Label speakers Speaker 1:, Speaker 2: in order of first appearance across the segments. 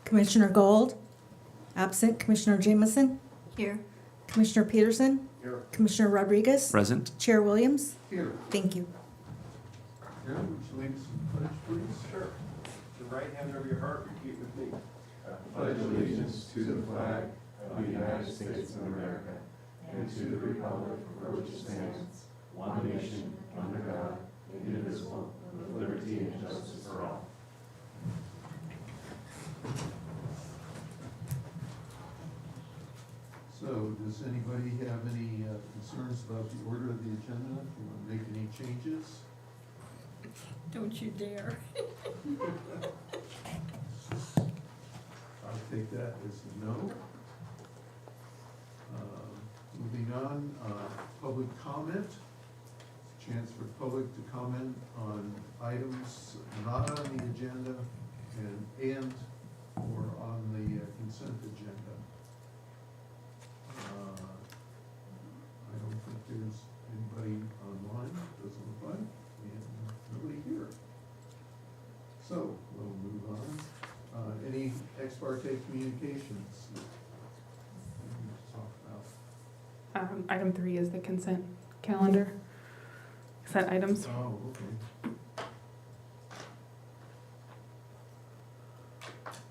Speaker 1: Commissioner Gold? Absent. Commissioner Jamison?
Speaker 2: Here.
Speaker 1: Commissioner Peterson?
Speaker 3: Here.
Speaker 1: Commissioner Rodriguez?
Speaker 4: Present.
Speaker 1: Chair Williams?
Speaker 3: Here.
Speaker 1: Thank you.
Speaker 3: Karen, would you lead us in the pledge, please? Sure. Your right hand over your heart, repeat with me.
Speaker 5: I pledge allegiance to the flag of the United States of America and to the republic for which it stands, one nation, under God, indivisible, with liberty and justice for all.
Speaker 3: So, does anybody have any concerns about the order of the agenda? Do you want to make any changes?
Speaker 2: Don't you dare.
Speaker 3: I'll take that as a no. Moving on, public comment. Chance for public to comment on items not on the agenda and or on the consent agenda. I don't think there's anybody online, doesn't look like, and nobody here. So, we'll move on. Any ex parte communications that we need to talk about?
Speaker 6: Item 3 is the consent calendar. Consent items.
Speaker 3: Oh, okay.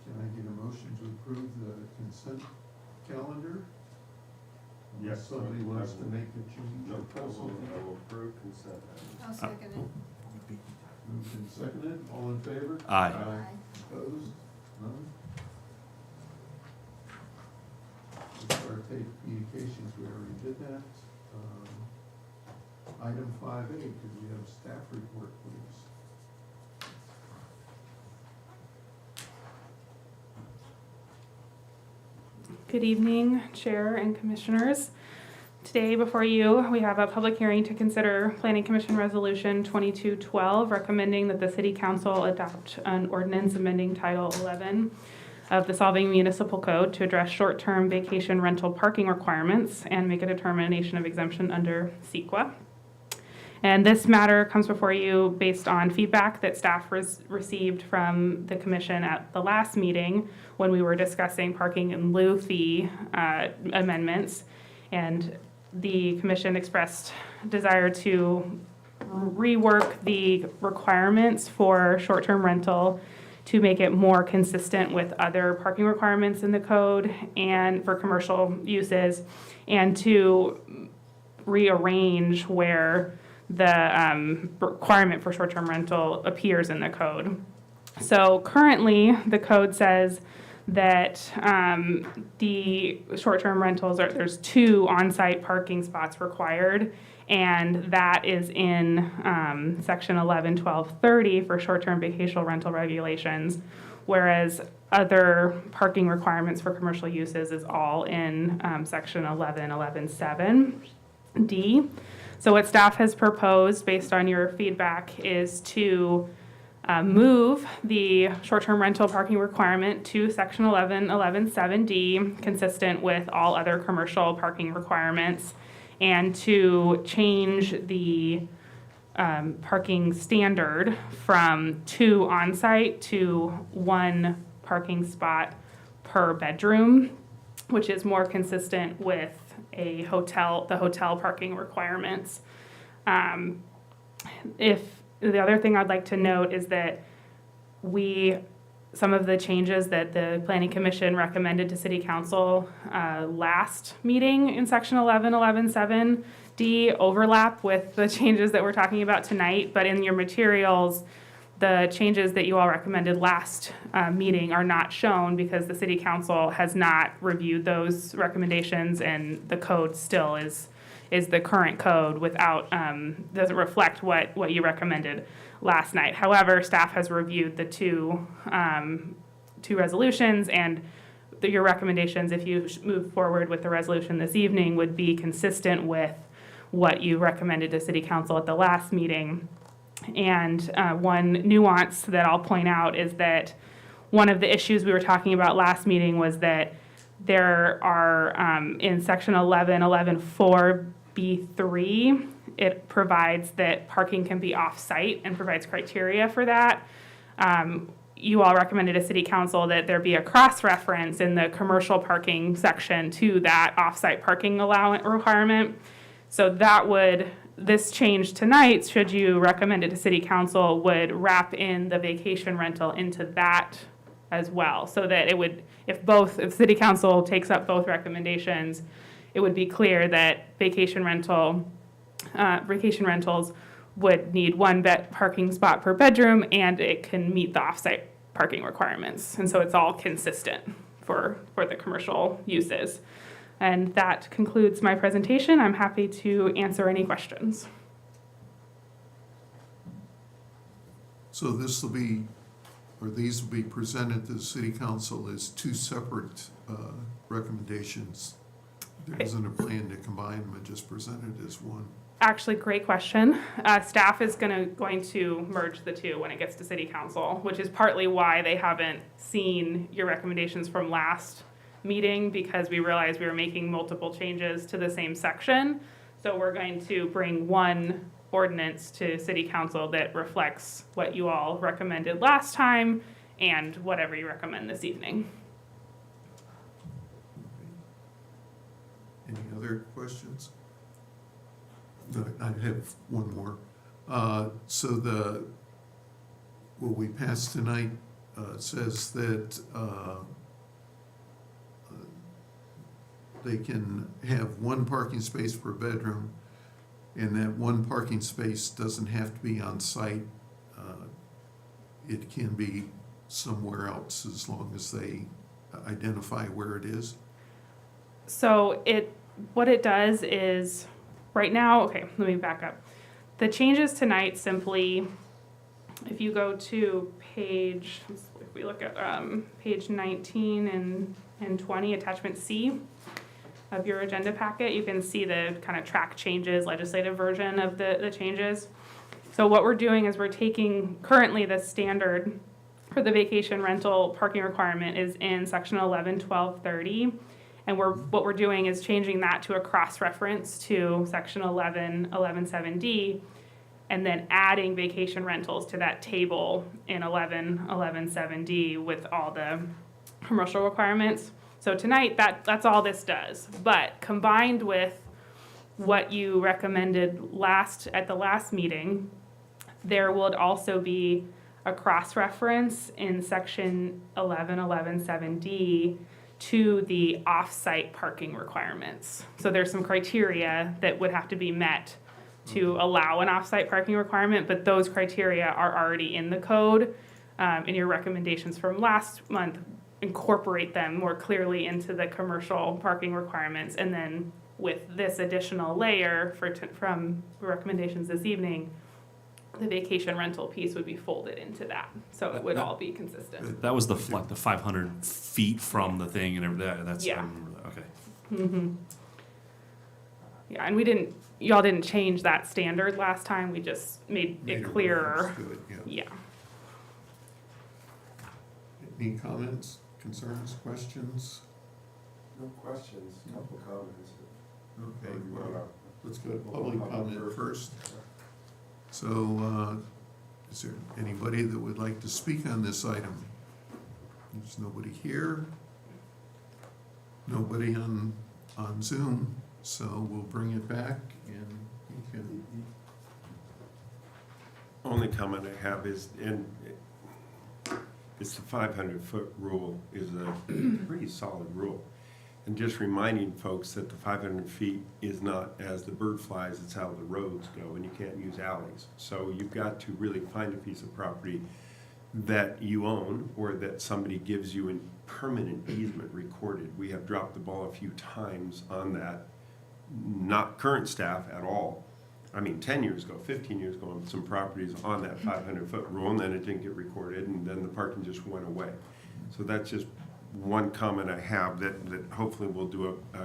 Speaker 3: Can I get a motion to approve the consent calendar? Unless
Speaker 5: Yes.
Speaker 3: somebody wants to make a change
Speaker 5: No
Speaker 3: or pull
Speaker 5: problem,
Speaker 3: something.
Speaker 5: I will approve consent items.
Speaker 2: I'll second it.
Speaker 3: Moved and seconded, all in favor?
Speaker 4: Aye.
Speaker 3: Opposed? None? Ex parte communications, we already did that. Item 5A, could we have staff report, please?
Speaker 6: Good evening, Chair and Commissioners. Today before you, we have a public hearing to consider Planning Commission Resolution 2212, recommending that the City Council adopt an ordinance amending Title 11 of the Solving Municipal Code to address short-term vacation rental parking requirements and make a determination of exemption under CEQA. And this matter comes before you based on feedback that staff received from the commission at the last meeting when we were discussing parking in lieu fee amendments. And the commission expressed desire to rework the requirements for short-term rental to make it more consistent with other parking requirements in the code and for commercial uses, and to rearrange where the requirement for short-term rental appears in the code. So currently, the code says that the short-term rentals, there's 2 on-site parking spots required, and that is in section 11.12.30 for short-term vacation rental regulations, whereas other parking requirements for commercial uses is all in section 11.11.7D. So what staff has proposed, based on your feedback, is to move the short-term rental parking requirement to section 11.11.7D, consistent with all other commercial parking requirements, and to change the parking standard from 2 on-site to 1 parking spot per bedroom, which is more consistent with the hotel parking requirements. If the other thing I'd like to note is that some of the changes that the Planning Commission recommended to City Council last meeting in section 11.11.7D overlap with the changes that we're talking about tonight, but in your materials, the changes that you all recommended last meeting are not shown because the City Council has not reviewed those recommendations, and the code still is the current code without, doesn't reflect what you recommended last night. However, staff has reviewed the two resolutions, and your recommendations, if you move forward with the resolution this evening, would be consistent with what you recommended to City Council at the last meeting. And one nuance that I'll point out is that one of the issues we were talking about last meeting was that there are, in section 11.11.4B3, it provides that parking can be off-site and provides criteria for that. you all recommended to city council that there be a cross-reference in the commercial parking section to that off-site parking allowance requirement. So that would, this change tonight, should you recommend it to city council, would wrap in the vacation rental into that as well. So that it would, if city council takes up both recommendations, it would be clear that vacation rentals would need one parking spot per bedroom, and it can meet the off-site parking requirements. And so it's all consistent for the commercial uses. And that concludes my presentation. I'm happy to answer any questions.
Speaker 3: So this will be, or these will be presented to the city council as two separate recommendations. There isn't a plan to combine them, but just presented as one.
Speaker 6: Actually, great question. Staff is going to merge the two when it gets to city council, which is partly why they haven't seen your recommendations from last meeting, because we realized we were making multiple changes to the same section. So we're going to bring one ordinance to city council that reflects what you all recommended last time and whatever you recommend this evening.
Speaker 3: Any other questions? No, I have one more. So what we passed tonight says that they can have one parking space per bedroom, and that one parking space doesn't have to be on site. It can be somewhere else as long as they identify where it is.
Speaker 6: So what it does is, right now, okay, let me back up. The changes tonight simply, if you go to page, if we look at page 19 and 20, attachment C of your agenda packet, you can see the kind of track changes, legislative version of the changes. So what we're doing is we're taking, currently the standard for the vacation rental parking requirement is in section 11.12.30. And what we're doing is changing that to a cross-reference to section 11.11.7D, and then adding vacation rentals to that table in 11.11.7D with all the commercial requirements. So tonight, that's all this does. But combined with what you recommended at the last meeting, there would also be a cross-reference in section 11.11.7D to the off-site parking requirements. So there's some criteria that would have to be met to allow an off-site parking requirement, but those criteria are already in the code. And your recommendations from last month incorporate them more clearly into the commercial parking requirements. And then with this additional layer from recommendations this evening, the vacation rental piece would be folded into that. So it would all be consistent.
Speaker 5: That was the 500 feet from the thing and everything. That's
Speaker 6: Yeah.
Speaker 5: okay.
Speaker 6: Mm-hmm. Yeah, and y'all didn't change that standard last time. We just made it clearer.
Speaker 3: Good, yeah.
Speaker 6: Yeah.
Speaker 3: Any comments, concerns, questions?
Speaker 4: No questions, couple comments.
Speaker 3: Okay, well, let's go to public comment first. So, is there anybody that would like to speak on this item? There's nobody here. Nobody on Zoom, so we'll bring it back and you can.
Speaker 4: Only comment I have is, it's the 500-foot rule is a pretty solid rule. And just reminding folks that the 500 feet is not as the bird flies, it's how the roads go, and you can't use alleys. So you've got to really find a piece of property that you own or that somebody gives you in permanent easement recorded. We have dropped the ball a few times on that, not current staff at all. I mean, 10 years ago, 15 years ago, on some properties on that 500-foot rule, and then it didn't get recorded, and then the parking just went away. So that's just one comment I have that hopefully we'll do a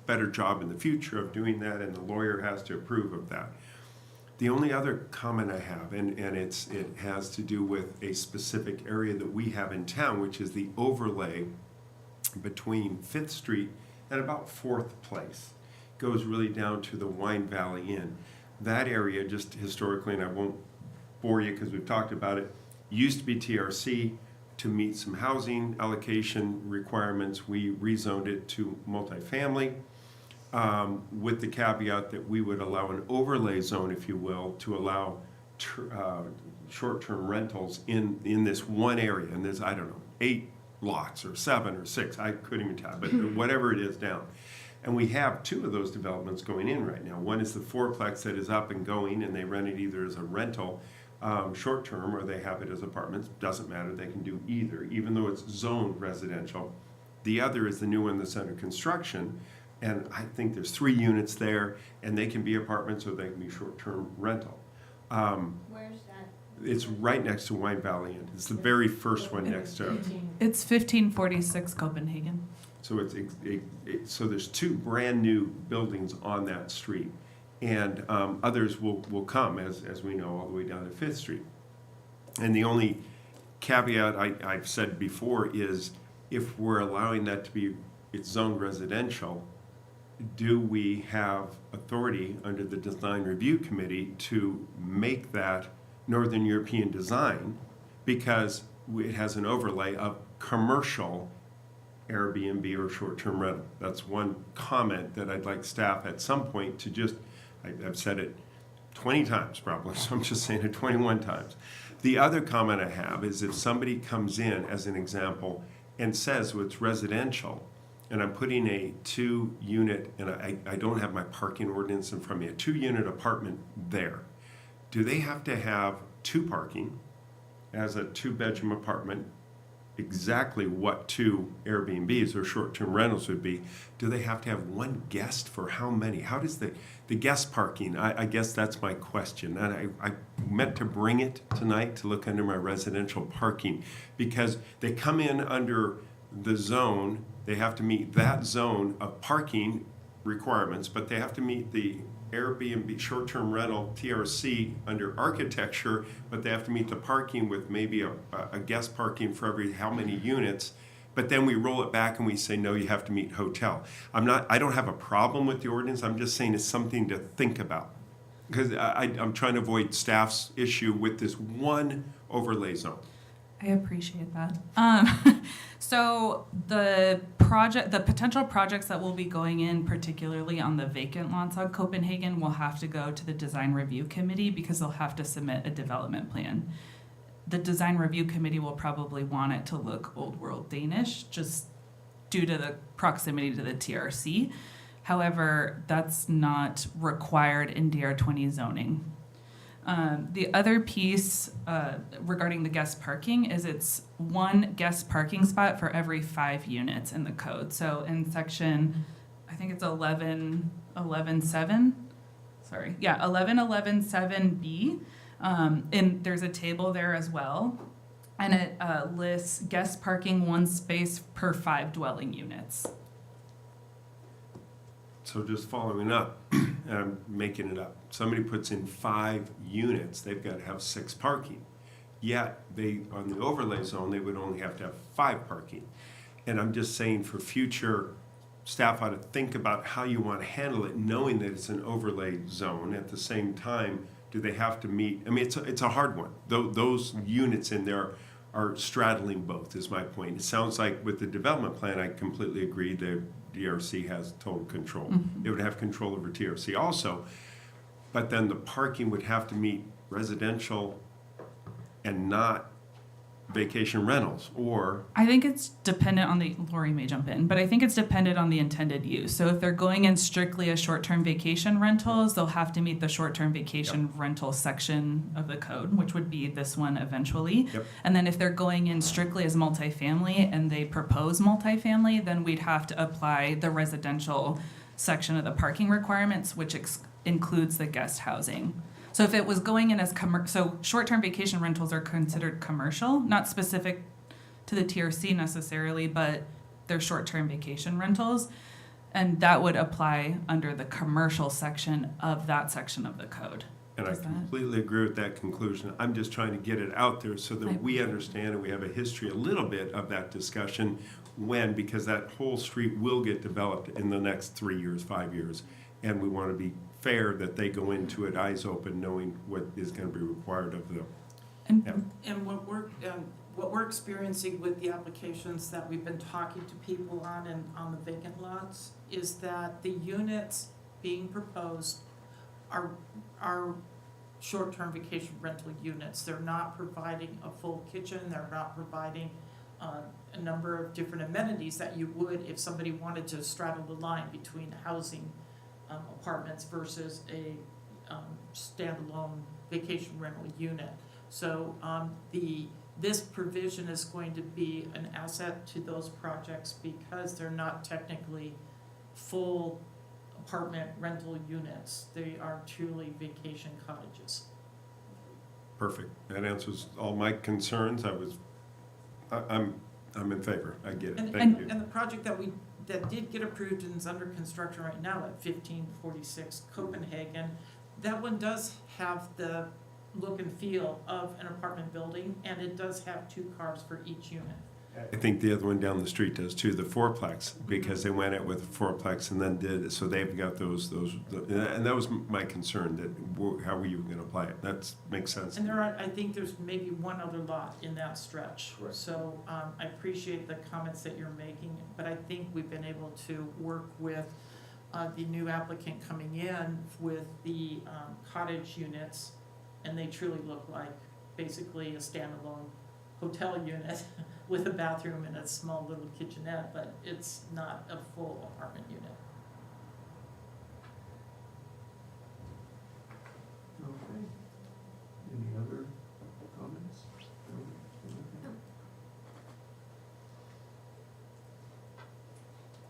Speaker 4: better job in the future of doing that, and the lawyer has to approve of that. The only other comment I have, and it has to do with a specific area that we have in town, which is the overlay between 5th Street and about 4th Place. Goes really down to the Wine Valley Inn. That area, just historically, and I won't bore you because we've talked about it, used to be TRC. To meet some housing allocation requirements, we rezoned it to multifamily, with the caveat that we would allow an overlay zone, if you will, to allow short-term rentals in this one area. And there's, I don't know, 8 lots or 7 or 6, I couldn't even tell, but whatever it is down. And we have 2 of those developments going in right now. One is the fourplex that is up and going, and they rent it either as a rental, short-term, or they have it as apartments. Doesn't matter, they can do either, even though it's zoned residential. The other is the new one that's under construction, and I think there's 3 units there, and they can be apartments or they can be short-term rental.
Speaker 2: Where's that?
Speaker 4: It's right next to Wine Valley Inn. It's the very first one next to it.
Speaker 7: It's 1546 Copenhagen.
Speaker 4: So so there's 2 brand-new buildings on that street. And others will come, as we know, all the way down to 5th Street. And the only caveat I've said before is, if we're allowing that to be, it's zoned residential, do we have authority under the Design Review Committee to make that Northern European design, because it has an overlay of commercial Airbnb or short-term rental? That's one comment that I'd like staff at some point to just, I've said it 20 times probably, so I'm just saying it 21 times. The other comment I have is, if somebody comes in, as an example, and says, well, it's residential, and I'm putting a 2-unit, and I don't have my parking ordinance in front of me, a 2-unit apartment there, do they have to have 2 parking as a 2-bedroom apartment, exactly what 2 Airbnbs or short-term rentals would be? Do they have to have 1 guest for how many? How does the guest parking, I guess that's my question. And I meant to bring it tonight to look under my residential parking, because they come in under the zone, they have to meet that zone of parking requirements, but they have to meet the Airbnb short-term rental TRC under architecture, but they have to meet the parking with maybe a guest parking for every how many units. But then we roll it back and we say, no, you have to meet hotel. I don't have a problem with the ordinance. I'm just saying it's something to think about, because I'm trying to avoid staff's issue with this one overlay zone.
Speaker 7: I appreciate that. So the potential projects that will be going in, particularly on the vacant lots on Copenhagen, will have to go to the Design Review Committee, because they'll have to submit a development plan. The Design Review Committee will probably want it to look Old World Danish, just due to the proximity to the TRC. However, that's not required in DR20 zoning. The other piece regarding the guest parking is, it's 1 guest parking spot for every 5 units in the code. So in section, I think it's 11.7B, and there's a table there as well, and it lists guest parking 1 space per 5 dwelling units.
Speaker 4: So just following up, and I'm making it up. Somebody puts in 5 units, they've got to have 6 parking. Yet, on the overlay zone, they would only have to have 5 parking. And I'm just saying, for future, staff ought to think about how you want to handle it, knowing that it's an overlay zone. At the same time, do they have to meet, I mean, it's a hard one. Those units in there are straddling both, is my point. It sounds like with the development plan, I completely agree that DRC has total control.
Speaker 7: Mm-hmm.
Speaker 4: It would have control over TRC also, but then the parking would have to meet residential and not vacation rentals, or
Speaker 7: I think it's dependent on Lori may jump in, but I think it's dependent on the intended use. So if they're going in strictly as short-term vacation rentals, they'll have to meet the short-term vacation rental section of the code, which would be this one eventually.
Speaker 4: Yep.
Speaker 7: And then if they're going in strictly as multifamily and they propose multifamily, then we'd have to apply the residential section of the parking requirements, which includes the guest housing. So if it was going in as so short-term vacation rentals are considered commercial, not specific to the TRC necessarily, but they're short-term vacation rentals, and that would apply under the commercial section of that section of the code.
Speaker 4: and I completely agree with that conclusion. I'm just trying to get it out there so that we understand and we have a history, a little bit of that discussion because that whole street will get developed in the next 3 years, 5 years, and we want to be fair that they go into it eyes open, knowing what is going to be required of them.
Speaker 7: And
Speaker 4: Yep.
Speaker 8: And what we're experiencing with the applications that we've been talking to people on and on the vacant lots is that the units being proposed are short-term vacation rental units. They're not providing a full kitchen, they're not providing a number of different amenities that you would if somebody wanted to straddle the line between housing apartments versus a standalone vacation rental unit. So this provision is going to be an asset to those projects because they're not technically full apartment rental units. They are truly vacation cottages.
Speaker 4: Perfect. That answers all my concerns. I'm in favor. I get it.
Speaker 8: And,
Speaker 4: Thank you.
Speaker 8: and the project that did get approved and is under construction right now at 1546 Copenhagen, that one does have the look and feel of an apartment building, and it does have 2 cars for each unit.
Speaker 4: I think the other one down the street does too, the fourplex, because they went out with a fourplex and then did, so they've got those, and that was my concern, that how were you gonna apply it? That makes sense.
Speaker 8: And I think there's maybe one other lot in that stretch.
Speaker 5: Correct.
Speaker 8: So, I appreciate the comments that you're making, but I think we've been able to work with, the new applicant coming in with the, cottage units, and they truly look like basically a standalone hotel unit with a bathroom and a small little kitchenette, but it's not a full apartment unit.
Speaker 3: Okay. Any other comments? No?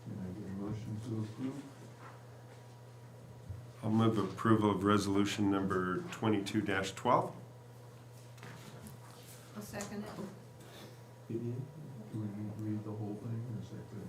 Speaker 3: Can I get a motion to approve?
Speaker 4: I'll move approval of resolution number 22-12.
Speaker 2: I'll second it.
Speaker 3: Vivian, do we read the whole thing, or is that good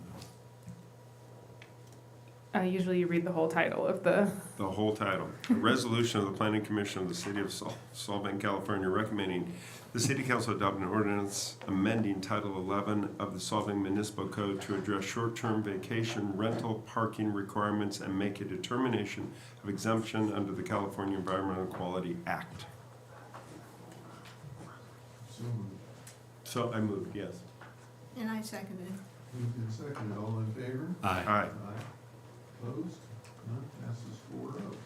Speaker 3: enough?
Speaker 6: Usually you read the whole title of the,
Speaker 4: The whole title. A resolution of the Planning Commission of the City of Solvang, California, recommending the City Council adopt an ordinance amending Title 11 of the Solvang Municipal Code to address short-term vacation rental parking requirements and make a determination of exemption under the California Environmental Quality Act.
Speaker 3: So moved.
Speaker 4: So I moved, yes.
Speaker 2: And I seconded it.
Speaker 3: Moved and seconded, all in favor?
Speaker 4: Aye.
Speaker 3: Aye. Opposed? None, passes 4-0.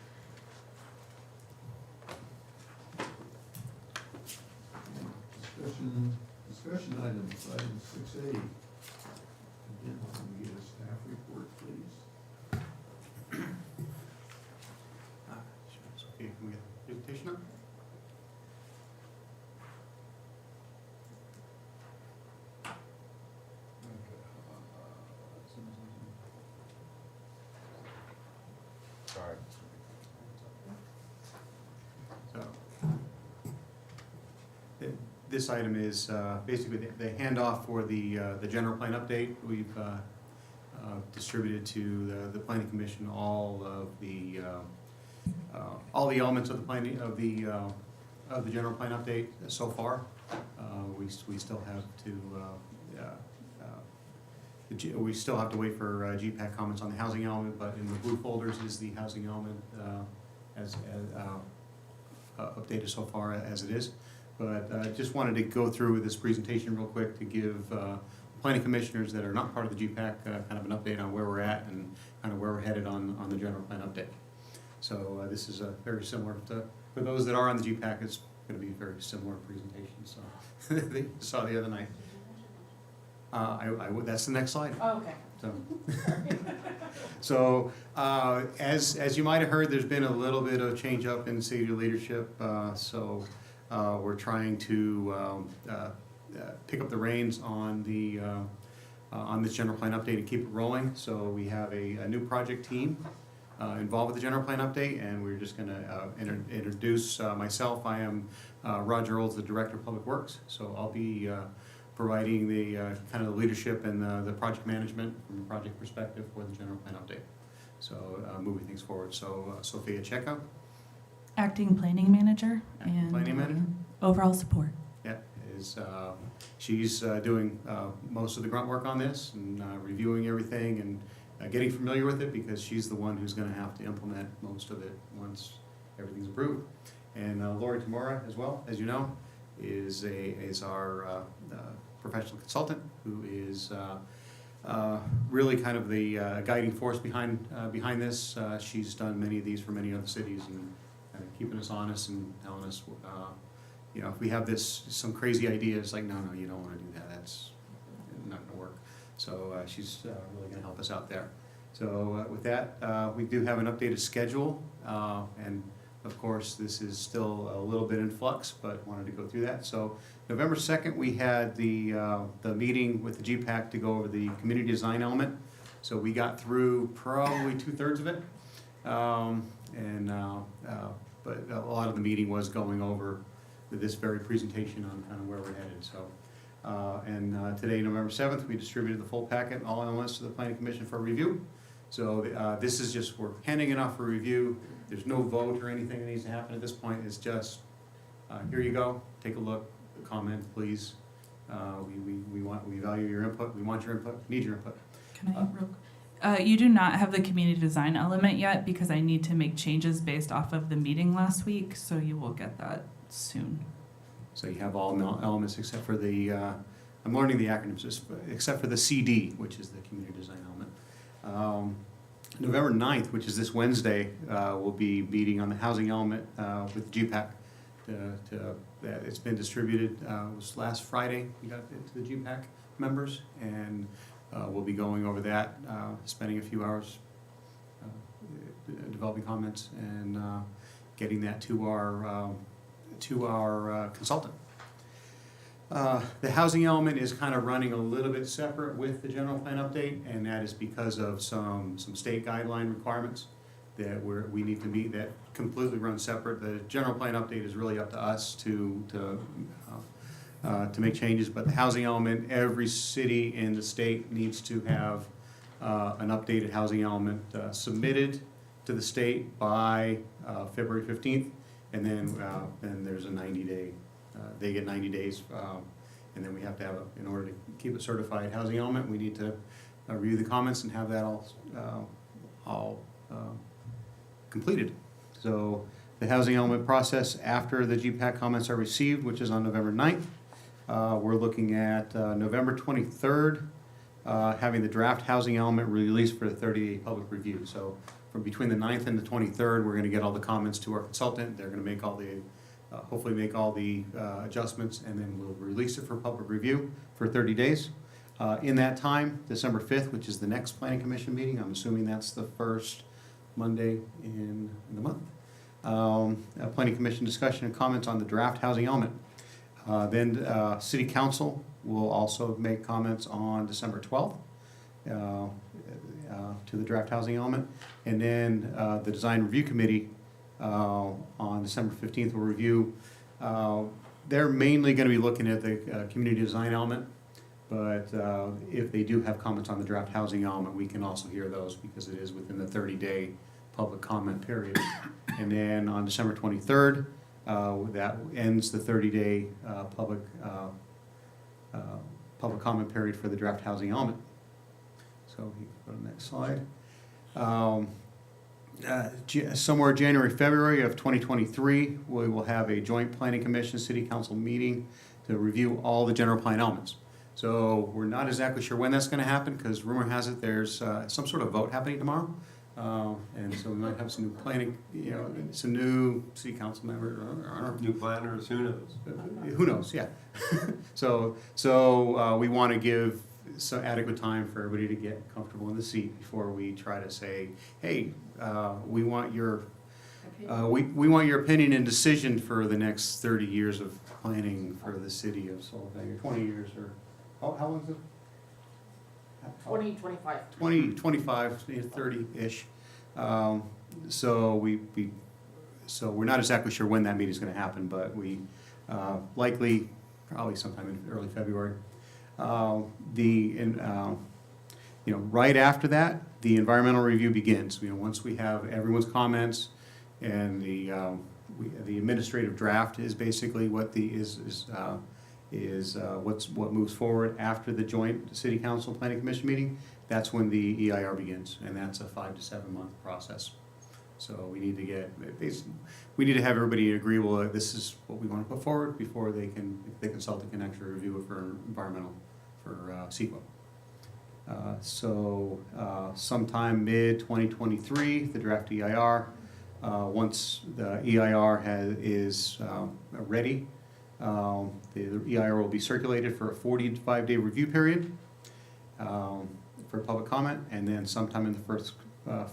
Speaker 3: Discussion items, item 6A. Again, can we get a staff report, please?
Speaker 9: Okay, can we get the presentation up?
Speaker 5: Sorry.
Speaker 9: So, this item is basically the handoff for the general plan update. We've distributed to the planning commission all of the elements of the planning of the general plan update so far. We still have to we still have to wait for GPAC comments on the housing element, but in the blue folders is the housing element as updated so far as it is. But just wanted to go through this presentation real quick to give planning commissioners that are not part of the GPAC kind of an update on where we're at and kind of where we're headed on the general plan update. So this is very similar to, for those that are on the GPAC, it's going to be a very similar presentation, so they saw the other night. That's the next slide.
Speaker 8: Oh, okay.
Speaker 9: So as you might have heard, there's been a little bit of change up in city leadership. So we're trying to pick up the reins on this general plan update and keep it rolling. So we have a new project team involved with the general plan update, and we're just going to introduce myself. I am Roger Olds, the Director of Public Works. So I'll be providing the kind of the leadership and the project management from a project perspective for the general plan update. So moving things forward. So Sophia Checo.
Speaker 7: acting planning manager and
Speaker 9: Planning manager?
Speaker 7: Overall support.
Speaker 9: Yeah, she's doing most of the grunt work on this and reviewing everything and getting familiar with it, because she's the one who's going to have to implement most of it once everything's approved. And Lori Tamora as well, as you know, is our professional consultant, who is really kind of the guiding force behind this. She's done many of these for many other cities and keeping us honest and telling us, if we have some crazy ideas, like, no, you don't want to do that. That's not going to work. So she's really going to help us out there. So with that, we do have an updated schedule, and of course, this is still a little bit in flux, but wanted to go through that. So November 2nd, we had the meeting with the GPAC to go over the community design element. So we got through probably 2/3 of it. But a lot of the meeting was going over this very presentation on kind of where we're headed. So, today, November 7th, we distributed the full packet, all elements to the Planning Commission for review. So this is just, we're handing it off for review. There's no vote or anything that needs to happen at this point. It's just, here you go, take a look, comment, please. We value your input, we want your input, need your input.
Speaker 7: Can I you do not have the community design element yet because I need to make changes based off of the meeting last week, so you will get that soon.
Speaker 9: So you have all elements except for the, I'm learning the acronyms, except for the CD, which is the community design element. November 9th, which is this Wednesday, we'll be meeting on the housing element with GPAC. It's been distributed, it was last Friday, we got it to the GPAC members, and we'll be going over that, spending a few hours developing comments and getting that to our consultant. The housing element is kind of running a little bit separate with the general plan update, and that is because of some state guideline requirements that we need to meet that completely run separate. The general plan update is really up to us to make changes, but the housing element, every city in the state needs to have an updated housing element submitted to the state by February 15th, and then there's a 90-day. They get 90 days, and then we have to have, in order to keep a certified housing element, we need to review the comments and have that all completed. So the housing element process after the GPAC comments are received, which is on November 9th, we're looking at November 23rd, having the draft housing element released for the 30-day public review. So from between the 9th and the 23rd, we're going to get all the comments to our consultant. They're going to make all the hopefully make all the adjustments, and then we'll release it for public review for 30 days. In that time, December 5th, which is the next Planning Commission meeting, I'm assuming that's the first Monday in the month. A Planning Commission discussion and comments on the draft housing element. Then City Council will also make comments on December 12th to the draft housing element. And then the Design Review Committee on December 15th will review. They're mainly going to be looking at the community design element, but if they do have comments on the draft housing element, we can also hear those because it is within the 30-day public comment period. And then on December 23rd, that ends the 30-day public comment period for the draft housing element. So you can go to the next slide. Somewhere January, February of 2023, we will have a joint Planning Commission City Council meeting to review all the general plan elements. So we're not exactly sure when that's going to happen because rumor has it there's some sort of vote happening tomorrow. And so we might have some new planning, some new city council members.
Speaker 4: New planners, who knows?
Speaker 9: Who knows, yeah. So we want to give some adequate time for everybody to get comfortable in the seat before we try to say, hey, we want your we want your opinion and decision for the next 30 years of planning for the city of Sullivan, or 20 years, or how long is it?
Speaker 8: 2025.
Speaker 9: 20, 25, 30-ish. So we're not exactly sure when that meeting's going to happen, but we likely probably sometime in early February. Right after that, the environmental review begins. Once we have everyone's comments and the administrative draft is basically what what moves forward after the joint City Council Planning Commission meeting. That's when the EIR begins, and that's a 5 to 7 month process. So we need to get, we need to have everybody agreeable that this is what we want to put forward before the consultant can actually review it for environmental, for CEQA. Sometime mid-2023, the draft EIR, once the EIR is ready, the EIR will be circulated for a 45-day review period for public comment, and then sometime in the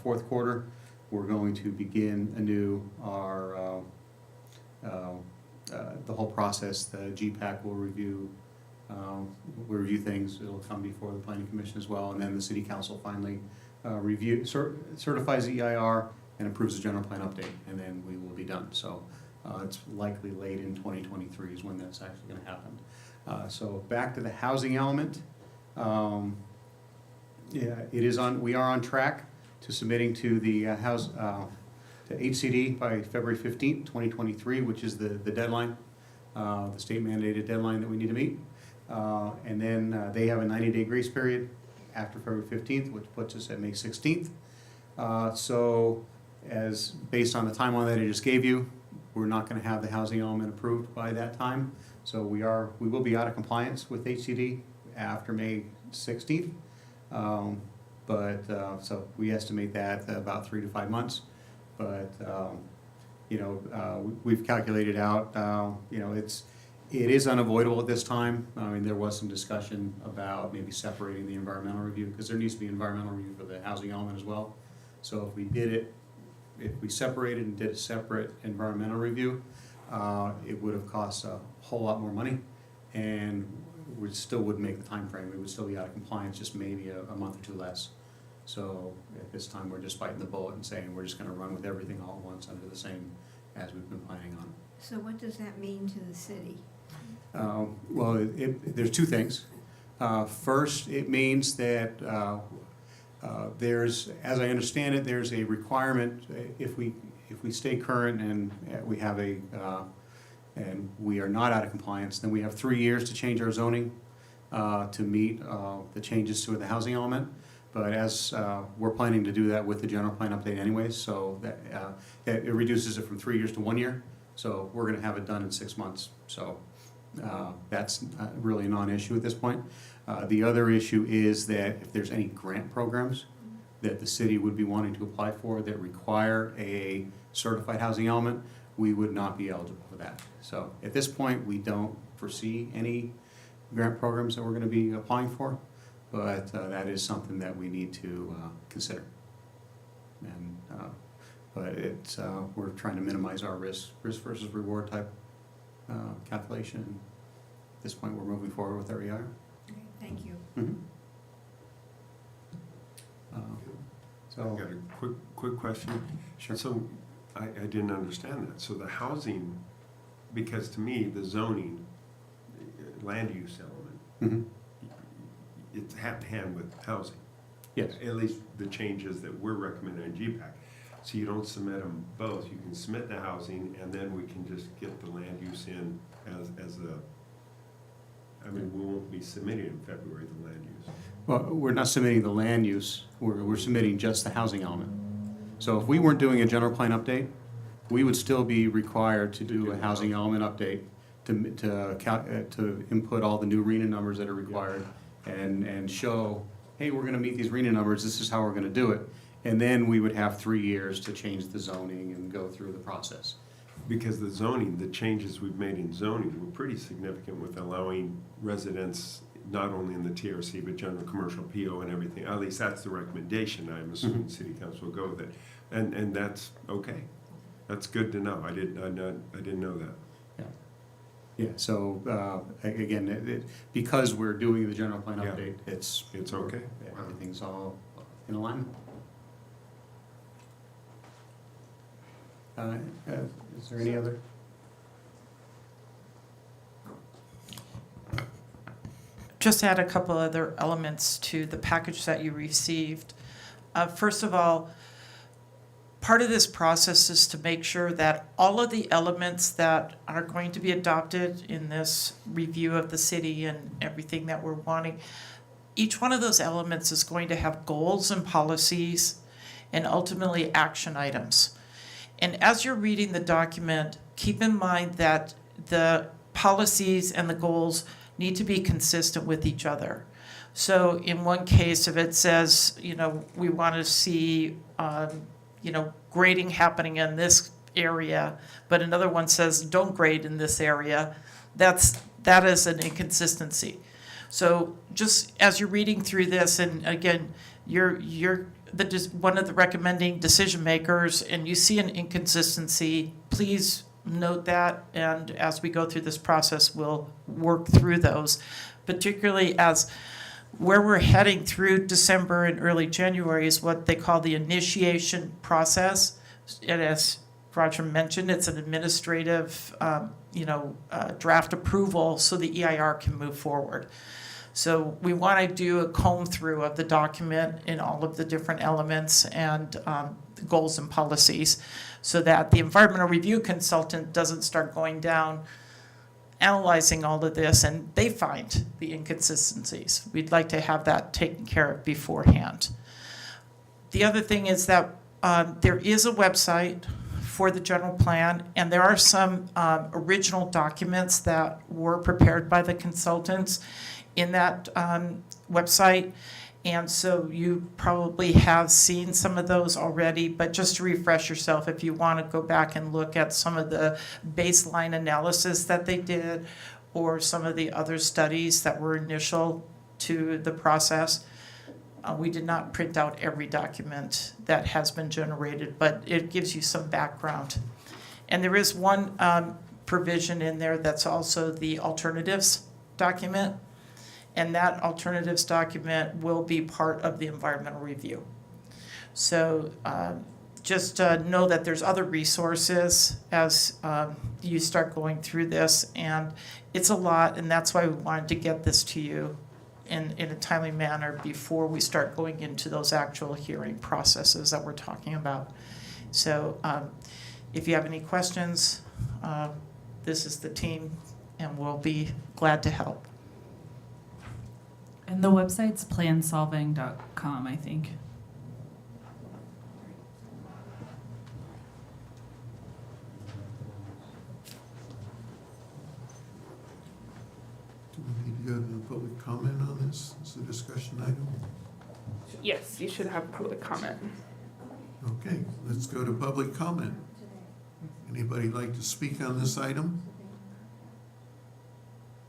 Speaker 9: fourth quarter, we're going to begin anew our the whole process. The GPAC will review things. It'll come before the Planning Commission as well, and then the City Council finally certifies the EIR and approves the general plan update, and then we will be done. So it's likely late in 2023 is when that's actually going to happen. So back to the housing element. We are on track to submitting to the to HCD by February 15th, 2023, which is the deadline, the state mandated deadline that we need to meet. And then they have a 90-day grace period after February 15th, which puts us at May 16th. So as based on the timeline that I just gave you, we're not going to have the housing element approved by that time. So we will be out of compliance with HCD after May 16th. So we estimate that about 3 to 5 months. But we've calculated out, it is unavoidable at this time. I mean, there was some discussion about maybe separating the environmental review, because there needs to be environmental review for the housing element as well. So if we separated and did a separate environmental review, it would have cost a whole lot more money, and we still wouldn't make the time frame. We would still be out of compliance, just maybe a month or two less. So at this time, we're just biting the bullet and saying we're just going to run with everything all at once under the same as we've been planning on.
Speaker 2: So what does that mean to the city?
Speaker 9: Well, there's two things. First, it means that there's, as I understand it, there's a requirement if we stay current and we have and we are not out of compliance, then we have 3 years to change our zoning to meet the changes to the housing element. But as we're planning to do that with the general plan update anyways, so that it reduces it from 3 years to 1 year. So we're going to have it done in 6 months. So that's really a non-issue at this point. The other issue is that if there's any grant programs that the city would be wanting to apply for that require a certified housing element, we would not be eligible for that. So at this point, we don't foresee any grant programs that we're going to be applying for, but that is something that we need to consider. And but we're trying to minimize our risk versus reward type calculation. At this point, we're moving forward with our EIR.
Speaker 2: Okay, thank you.
Speaker 9: Mm-hmm.
Speaker 4: I got a quick question.
Speaker 9: Sure.
Speaker 4: So I didn't understand that. So the housing, because to me, the zoning, land use element, it's hand to hand with housing.
Speaker 9: Yes.
Speaker 4: At least the changes that we're recommending in GPAC. So you don't submit them both. You can submit the housing, and then we can just get the land use in as a. I mean, we won't be submitting in February the land use.
Speaker 9: Well, we're not submitting the land use. We're submitting just the housing element. So if we weren't doing a general plan update, we would still be required to do a housing element update to input all the new RENA numbers that are required and show, hey, we're going to meet these RENA numbers. This is how we're going to do it. And then we would have 3 years to change the zoning and go through the process.
Speaker 4: Because the zoning, the changes we've made in zoning were pretty significant with allowing residents, not only in the TRC, but general commercial PO and everything. At least that's the recommendation. I'm assuming City Council will go with it. And that's okay. That's good to know. I didn't know that.
Speaker 9: Yeah, so again, because we're doing the general plan update, it's
Speaker 4: okay.
Speaker 9: Everything's all in alignment. Is there any other?
Speaker 8: Just add a couple other elements to the package that you received. First of all, part of this process is to make sure that all of the elements that are going to be adopted in this review of the city and everything that we're wanting, each one of those elements is going to have goals and policies and ultimately action items. And as you're reading the document, keep in mind that the policies and the goals need to be consistent with each other. So in one case, if it says, we want to see, grading happening in this area, but another one says don't grade in this area, that is an inconsistency. So just as you're reading through this, and again, you're one of the recommending decision makers, and you see an inconsistency, please note that, and as we go through this process, we'll work through those, particularly as where we're heading through December and early January is what they call the initiation process. And as Roger mentioned, it's an administrative, draft approval so the EIR can move forward. So we want to do a comb through of the document in all of the different elements and goals and policies so that the environmental review consultant doesn't start going down analyzing all of this and they find the inconsistencies. We'd like to have that taken care of beforehand. The other thing is that there is a website for the general plan, and there are some original documents that were prepared by the consultants in that website. And so you probably have seen some of those already, but just to refresh yourself, if you want to go back and look at some of the baseline analysis that they did or some of the other studies that were initial to the process. We did not print out every document that has been generated, but it gives you some background. And there is one provision in there that's also the alternatives document. And that alternatives document will be part of the environmental review. So just know that there's other resources as you start going through this, and it's a lot, and that's why we wanted to get this to you in a timely manner before we start going into those actual hearing processes that we're talking about. So if you have any questions, this is the team, and we'll be glad to help.
Speaker 7: And the website's plansolving.com, I think.
Speaker 3: Do we need to go to the public comment on this? It's a discussion item.
Speaker 6: Yes, you should have public comment.
Speaker 3: Okay, let's go to public comment. Anybody like to speak on this item?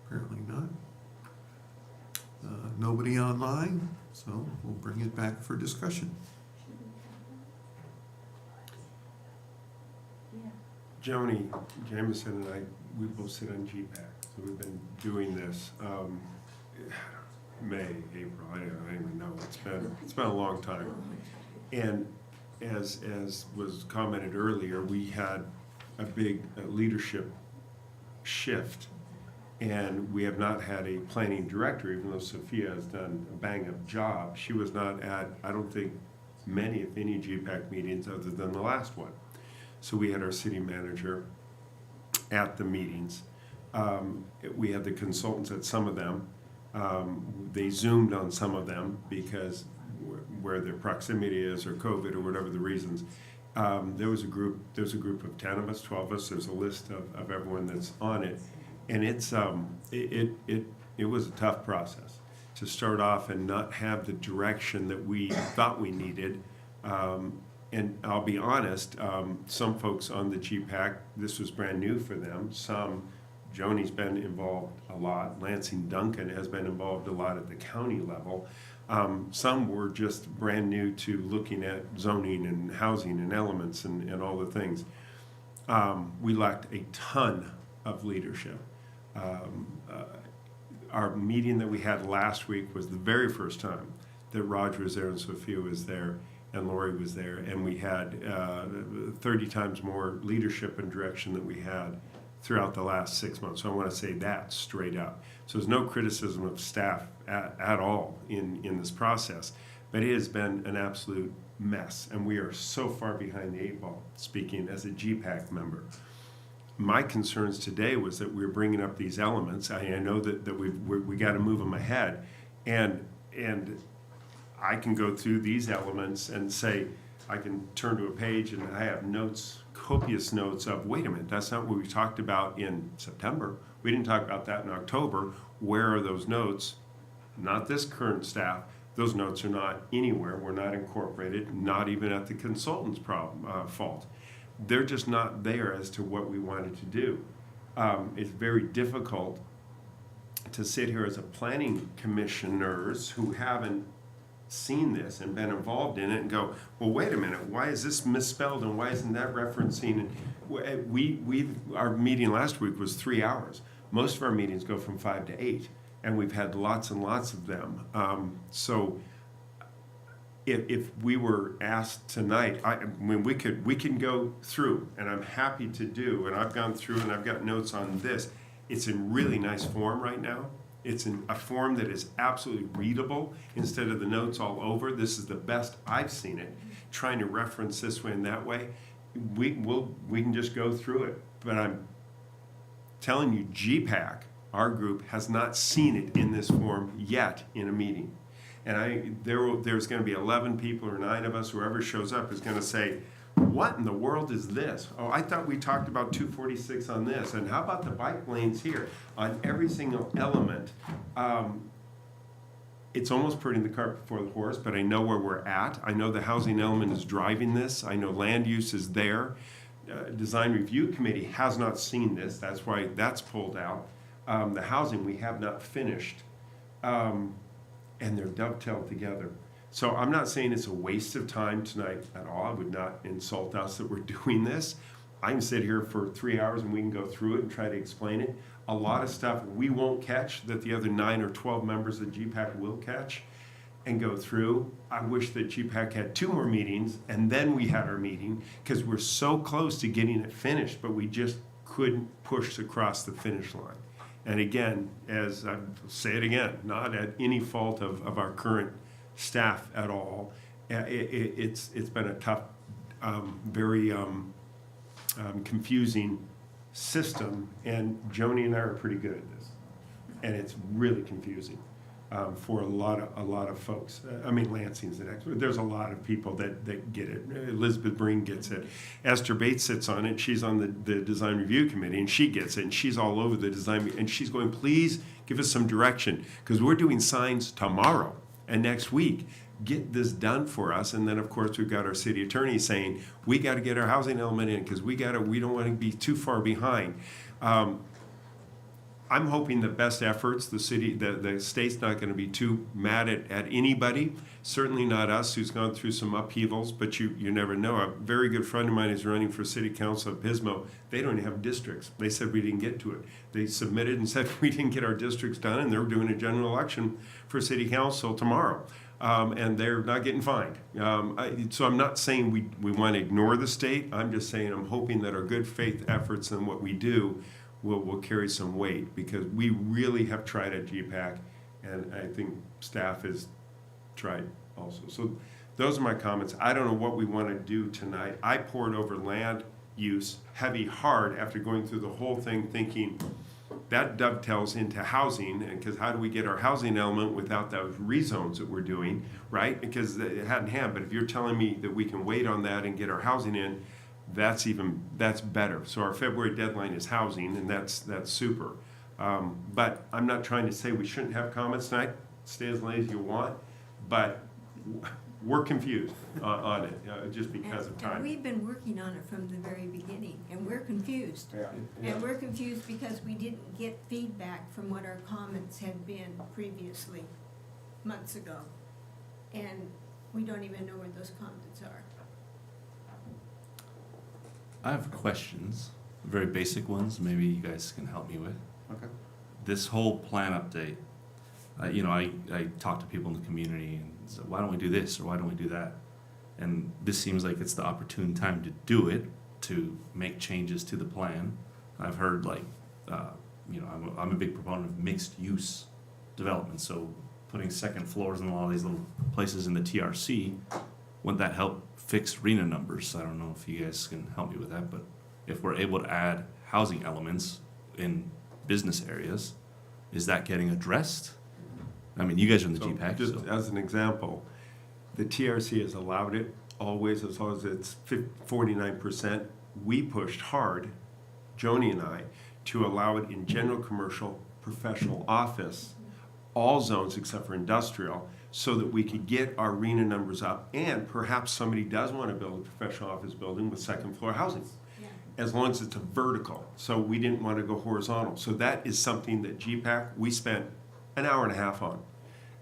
Speaker 3: Apparently not. Nobody online, so we'll bring it back for discussion.
Speaker 4: Joni Jameson and I, we both sit on GPAC, so we've been doing this May, April, I don't even know. It's been a long time. And as was commented earlier, we had a big leadership shift. And we have not had a planning director, even though Sophia has done a bang-up job. She was not at, I don't think, many, if any, GPAC meetings other than the last one. So we had our city manager at the meetings. We had the consultants at some of them. They Zoomed on some of them because where their proximity is or COVID or whatever the reasons. There was a group of 10 of us, 12 of us. There's a list of everyone that's on it. And it's it was a tough process to start off and not have the direction that we thought we needed. And I'll be honest, some folks on the GPAC, this was brand new for them. Joni's been involved a lot. Lansing Duncan has been involved a lot at the county level. Some were just brand new to looking at zoning and housing and elements and all the things. We lacked a ton of leadership. Our meeting that we had last week was the very first time that Roger was there and Sophia was there and Lori was there, and we had 30 times more leadership and direction than we had throughout the last 6 months. So I want to say that straight up. So there's no criticism of staff at all in this process, but it has been an absolute mess, and we are so far behind the 8 ball, speaking as a GPAC member. My concerns today was that we're bringing up these elements. I know that we got to move them ahead, and I can go through these elements and say I can turn to a page and I have notes, copious notes of, wait a minute, that's not what we talked about in September. We didn't talk about that in October. Where are those notes? Not this current staff. Those notes are not anywhere. We're not incorporated, not even at the consultant's fault. They're just not there as to what we wanted to do. It's very difficult to sit here as a planning commissioners who haven't seen this and been involved in it and go, well, wait a minute, why is this misspelled and why isn't that referencing? Our meeting last week was 3 hours. Most of our meetings go from 5 to 8, and we've had lots and lots of them. So if we were asked tonight, we can go through, and I'm happy to do, and I've gone through and I've got notes on this. It's in really nice form right now. It's in a form that is absolutely readable instead of the notes all over. This is the best I've seen it. Trying to reference this way and that way, we can just go through it. But I'm telling you, GPAC, our group, has not seen it in this form yet in a meeting. And there's going to be 11 people or 9 of us, whoever shows up is going to say, what in the world is this? Oh, I thought we talked about 246 on this, and how about the bike lanes here? On every single element, it's almost putting the cart before the horse, but I know where we're at. I know the housing element is driving this. I know land use is there. Design Review Committee has not seen this. That's why that's pulled out. The housing we have not finished, and they're dovetailed together. So I'm not saying it's a waste of time tonight at all. I would not insult us that we're doing this. I can sit here for 3 hours and we can go through it and try to explain it. A lot of stuff we won't catch that the other 9 or 12 members of GPAC will catch and go through. I wish that GPAC had 2 more meetings and then we had our meeting, because we're so close to getting it finished, but we just couldn't push across the finish line. And again, as I say it again, not at any fault of our current staff at all. It's been a tough, very confusing system, and Joni and I are pretty good at this, and it's really confusing for a lot of folks. I mean, Lansing's the next, but there's a lot of people that get it. Elizabeth Breen gets it. Esther Bates sits on it. She's on the Design Review Committee, and she gets it, and she's all over the design, and she's going, please give us some direction, because we're doing signs tomorrow and next week. Get this done for us. And then, of course, we've got our city attorney saying, we got to get our housing element in, because we don't want to be too far behind. I'm hoping the best efforts, the state's not going to be too mad at anybody, certainly not us, who's gone through some upheavals, but you never know. A very good friend of mine is running for city council at Pismo. They don't even have districts. They said we didn't get to it. They submitted and said we didn't get our districts done, and they're doing a general election for city council tomorrow. And they're not getting fined. So I'm not saying we want to ignore the state. I'm just saying I'm hoping that our good faith efforts and what we do will carry some weight, because we really have tried at GPAC, and I think staff has tried also. So those are my comments. I don't know what we want to do tonight. I poured over land use heavy hard after going through the whole thing, thinking that dovetails into housing, and because how do we get our housing element without those rezones that we're doing, right? Because it hadn't happened. But if you're telling me that we can wait on that and get our housing in, that's better. So our February deadline is housing, and that's super. But I'm not trying to say we shouldn't have comments tonight. Stay as late as you want, but we're confused on it just because of time.
Speaker 2: And we've been working on it from the very beginning, and we're confused.
Speaker 4: Yeah.
Speaker 2: And we're confused because we didn't get feedback from what our comments had been previously, months ago. And we don't even know where those comments are.
Speaker 5: I have questions, very basic ones, maybe you guys can help me with.
Speaker 9: Okay.
Speaker 5: This whole plan update, I talk to people in the community and say, why don't we do this or why don't we do that? And this seems like it's the opportune time to do it, to make changes to the plan. I've heard I'm a big proponent of mixed use development, so putting second floors in a lot of these little places in the TRC, wouldn't that help fix RENA numbers? I don't know if you guys can help me with that, but if we're able to add housing elements in business areas, is that getting addressed? I mean, you guys are in the GPAC,
Speaker 4: Just
Speaker 5: so.
Speaker 4: as an example, the TRC has allowed it always, as long as it's 49%, we pushed hard, Joni and I, to allow it in general commercial, professional office, all zones except for industrial, so that we could get our RENA numbers up, and perhaps somebody does want to build a professional office building with second floor housing,
Speaker 2: Yeah.
Speaker 4: as long as it's a vertical. So we didn't want to go horizontal. So that is something that GPAC, we spent an hour and a half on.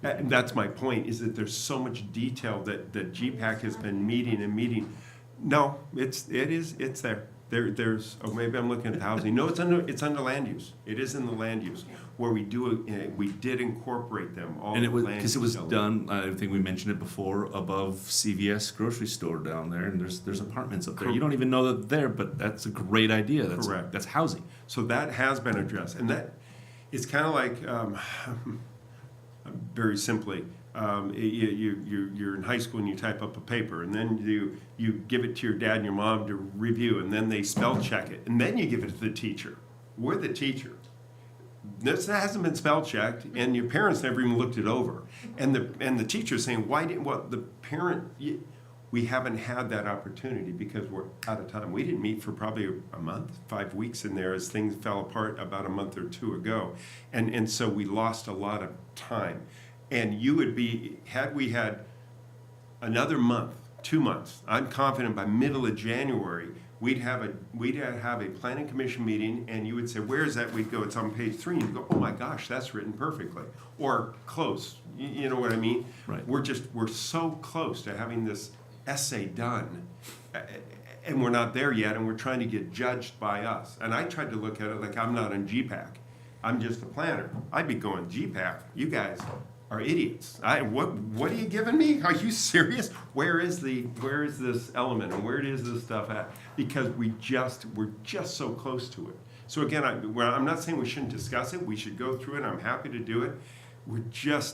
Speaker 4: And that's my point, is that there's so much detail that GPAC has been meeting and meeting. No, it's there. There's, oh, maybe I'm looking at housing. No, it's under land use. It is in the land use, where we did incorporate them, all
Speaker 5: And
Speaker 4: the
Speaker 5: it was,
Speaker 4: land
Speaker 5: because it was
Speaker 4: use
Speaker 5: done, I think we mentioned it before, above CVS grocery store down there, and there's apartments up there. You don't even know that they're there, but that's a great idea.
Speaker 4: Correct.
Speaker 5: That's housing.
Speaker 4: So that has been addressed, and that, it's kind of like, very simply, you're in high school and you type up a paper, and then you give it to your dad and your mom to review, and then they spell check it, and then you give it to the teacher. We're the teacher. This hasn't been spell checked, and your parents never even looked it over. And the teacher's saying, why didn't, well, the parent, we haven't had that opportunity because we're out of time. We didn't meet for probably a month, 5 weeks in there as things fell apart about a month or two ago. And so we lost a lot of time. And you would be, had we had another month, 2 months, I'm confident by middle of January, we'd have a planning commission meeting, and you would say, where is that? We'd go, it's on page 3, and you'd go, oh my gosh, that's written perfectly, or close. You know what I mean?
Speaker 5: Right.
Speaker 4: We're so close to having this essay done, and we're not there yet, and we're trying to get judged by us. And I tried to look at it like I'm not on GPAC. I'm just a planner. I'd be going, GPAC, you guys are idiots. What are you giving me? Are you serious? Where is this element, and where is this stuff at? Because we're just so close to it. So again, I'm not saying we shouldn't discuss it. We should go through it. I'm happy to do it.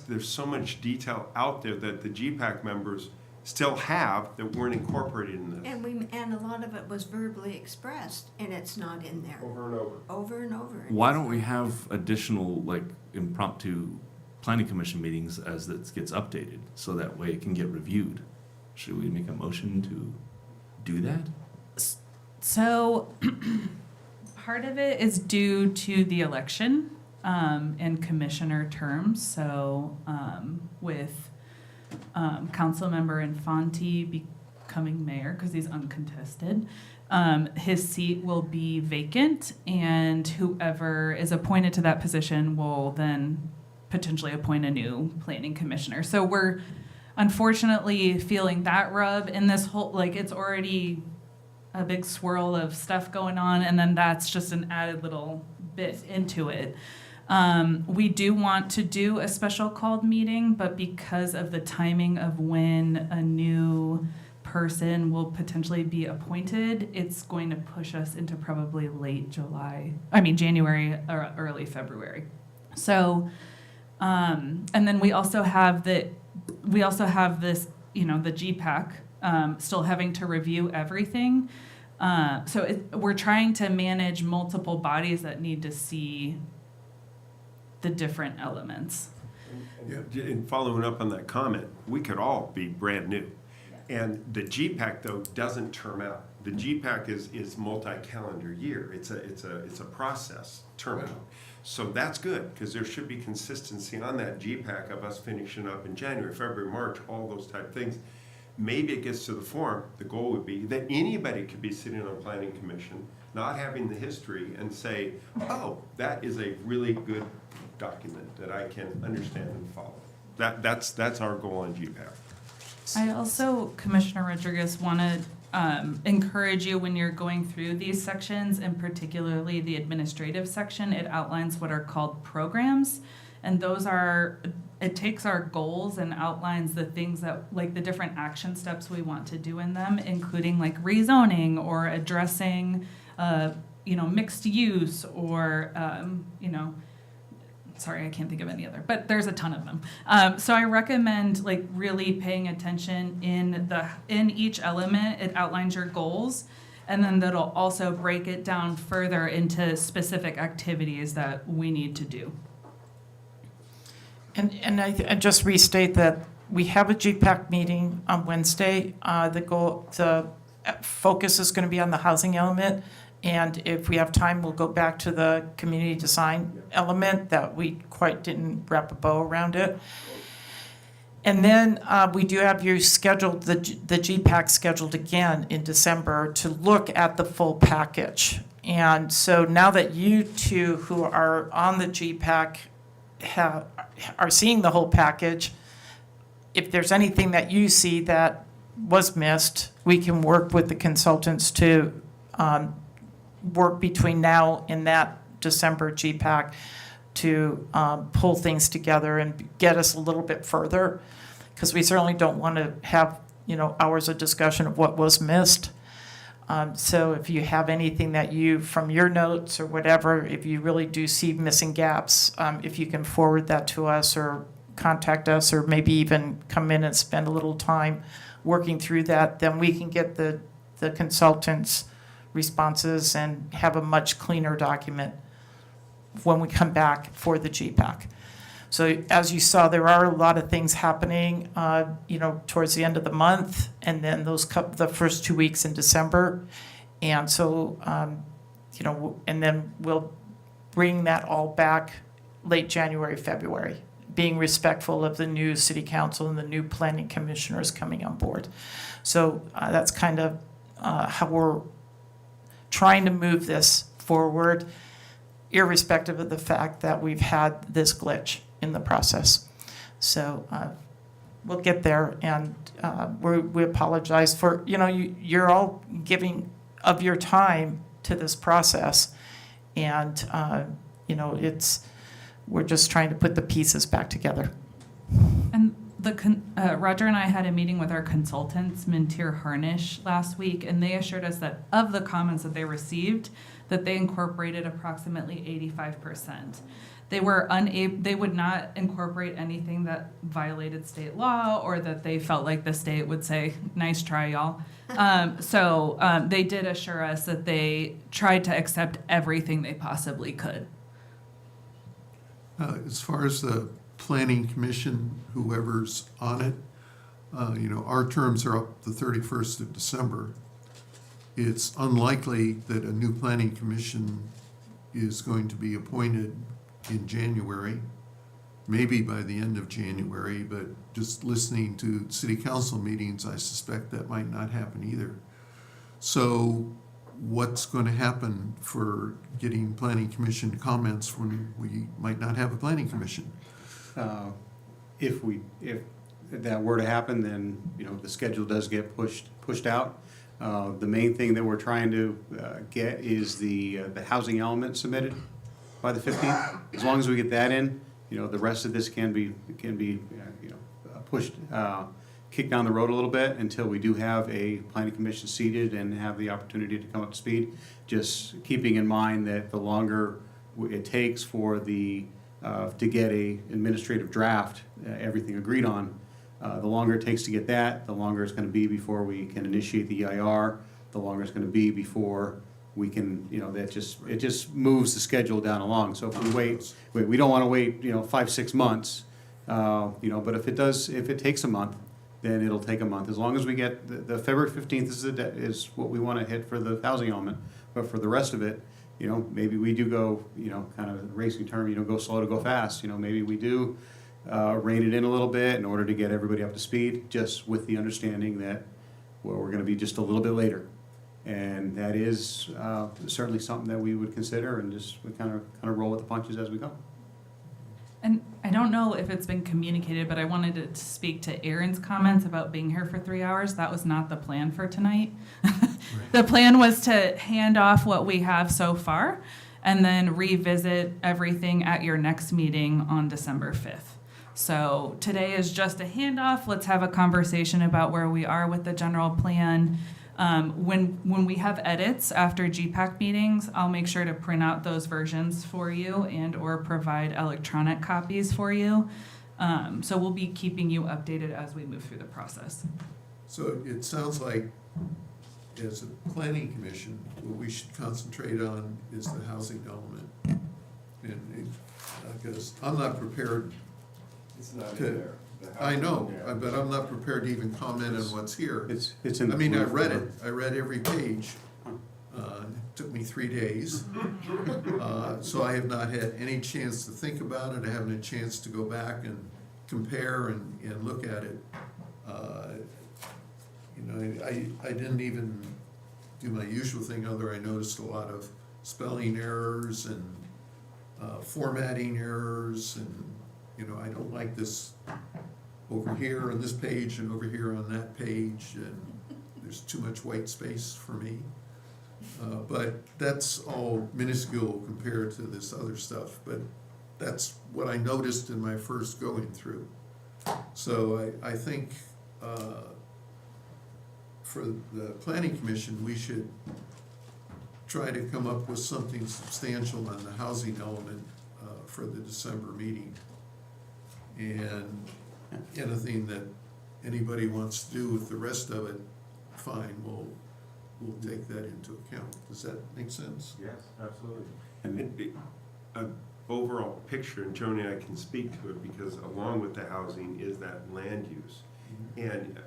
Speaker 4: There's so much detail out there that the GPAC members still have that weren't incorporated in this.
Speaker 2: And a lot of it was verbally expressed, and it's not in there.
Speaker 4: Over and over.
Speaker 2: Over and over.
Speaker 5: Why don't we have additional, like, impromptu planning commission meetings as it gets updated, so that way it can get reviewed? Should we make a motion to do that?
Speaker 7: So part of it is due to the election and commissioner terms. So with Councilmember Infante becoming mayor, because he's uncontested, his seat will be vacant, and whoever is appointed to that position will then potentially appoint a new planning commissioner. So we're unfortunately feeling that rub in this whole, like, it's already a big swirl of stuff going on, and then that's just an added little bit into it. We do want to do a special called meeting, but because of the timing of when a new person will potentially be appointed, it's going to push us into probably January or early February. So, and then we also have this, the GPAC still having to review everything. So we're trying to manage multiple bodies that need to see the different elements.
Speaker 4: And following up on that comment, we could all be brand new. And the GPAC, though, doesn't term out. The GPAC is multi-calendar year. It's a process term out. So that's good, because there should be consistency on that GPAC of us finishing up in January, February, March, all those type things. Maybe it gets to the forum, the goal would be that anybody could be sitting on planning commission, not having the history, and say, oh, that is a really good document that I can understand and follow. That's our goal on GPAC.
Speaker 7: I also, Commissioner Rodriguez, want to encourage you when you're going through these sections, and particularly the administrative section. It outlines what are called programs, and those are, it takes our goals and outlines the things that, like, the different action steps we want to do in them, including like rezoning or addressing mixed use, or sorry, I can't think of any other, but there's a ton of them. So I recommend like really paying attention in each element. It outlines your goals, and then that'll also break it down further into specific activities that we need to do.
Speaker 8: And I just restate that we have a GPAC meeting on Wednesday. The focus is going to be on the housing element. And if we have time, we'll go back to the community design element that we quite didn't wrap a bow around it. And then we do have you scheduled, the GPAC scheduled again in December to look at the full package. And so now that you two who are on the GPAC are seeing the whole package, if there's anything that you see that was missed, we can work with the consultants to work between now and that December GPAC to pull things together and get us a little bit further, because we certainly don't want to have, hours of discussion of what was missed. So if you have anything that you, from your notes or whatever, if you really do see missing gaps, if you can forward that to us or contact us, or maybe even come in and spend a little time working through that, then we can get the consultants' responses and have a much cleaner document when we come back for the GPAC. So as you saw, there are a lot of things happening, towards the end of the month, and then the first 2 weeks in December. And so, and then we'll bring that all back late January, February, being respectful of the new city council and the new planning commissioners coming on board. So that's kind of how we're trying to move this forward, irrespective of the fact that we've had this glitch in the process. So we'll get there, and we apologize for, you're all giving of your time to this process, and, we're just trying to put the pieces back together.
Speaker 7: And Roger and I had a meeting with our consultants, Mintier Harnish, last week, and they assured us that of the comments that they received, that they incorporated approximately 85%. They would not incorporate anything that violated state law or that they felt like the state would say, "Nice try, y'all." So they did assure us that they tried to accept everything they possibly could.
Speaker 3: As far as the planning commission, whoever's on it, our terms are up the 31st of December. It's unlikely that a new planning commission is going to be appointed in January, maybe by the end of January, but just listening to city council meetings, I suspect that might not happen either. So what's going to happen for getting planning commission comments when we might not have a planning commission?
Speaker 9: If that were to happen, then, the schedule does get pushed out. The main thing that we're trying to get is the housing element submitted by the 15th. As long as we get that in, the rest of this can be pushed, kicked down the road a little bit until we do have a planning commission seated and have the opportunity to come up to speed. Just keeping in mind that the longer it takes for to get a administrative draft, everything agreed on, the longer it takes to get that, the longer it's going to be before we can initiate the EIR, the longer it's going to be before we can, it just moves the schedule down along. So if we wait, we don't want to wait, 5-6 months, but if it takes a month, then it'll take a month. As long as we get, the February 15th is what we want to hit for the housing element, but for the rest of it, maybe we do go, kind of racing term, go slow to go fast. Maybe we do rein it in a little bit in order to get everybody up to speed, just with the understanding that, we're going to be just a little bit later. And that is certainly something that we would consider, and just we kind of roll with the punches as we go.
Speaker 7: And I don't know if it's been communicated, but I wanted to speak to Aaron's comments about being here for 3 hours. That was not the plan for tonight. The plan was to hand off what we have so far and then revisit everything at your next meeting on December 5th. So today is just a handoff. Let's have a conversation about where we are with the general plan. When we have edits after GPAC meetings, I'll make sure to print out those versions for you and or provide electronic copies for you. So we'll be keeping you updated as we move through the process.
Speaker 3: So it sounds like, as a planning commission, what we should concentrate on is the housing element. And because I'm not prepared
Speaker 5: It's not
Speaker 3: to
Speaker 5: in there.
Speaker 3: I know, but I'm not prepared to even comment on what's here.
Speaker 9: It's in
Speaker 3: I
Speaker 9: the.
Speaker 3: mean, I
Speaker 9: blue
Speaker 3: read
Speaker 9: folder.
Speaker 3: it, I read every page. It took me 3 days. So I have not had any chance to think about it, I haven't had a chance to go back and compare and look at it. You know, I didn't even do my usual thing, other I noticed a lot of spelling errors and formatting errors, and, you know, I don't like this over here on this page and over here on that page, and there's too much white space for me. But that's all minuscule compared to this other stuff, but that's what I noticed in my first going through. So I think for the planning commission, we should try to come up with something substantial on the housing element for the December meeting. And anything that anybody wants to do with the rest of it, fine, we'll take that into account. Does that make sense?
Speaker 4: Yes, absolutely.
Speaker 9: And
Speaker 4: An overall picture, and Joni, I can speak to it, because along with the housing is that land use. And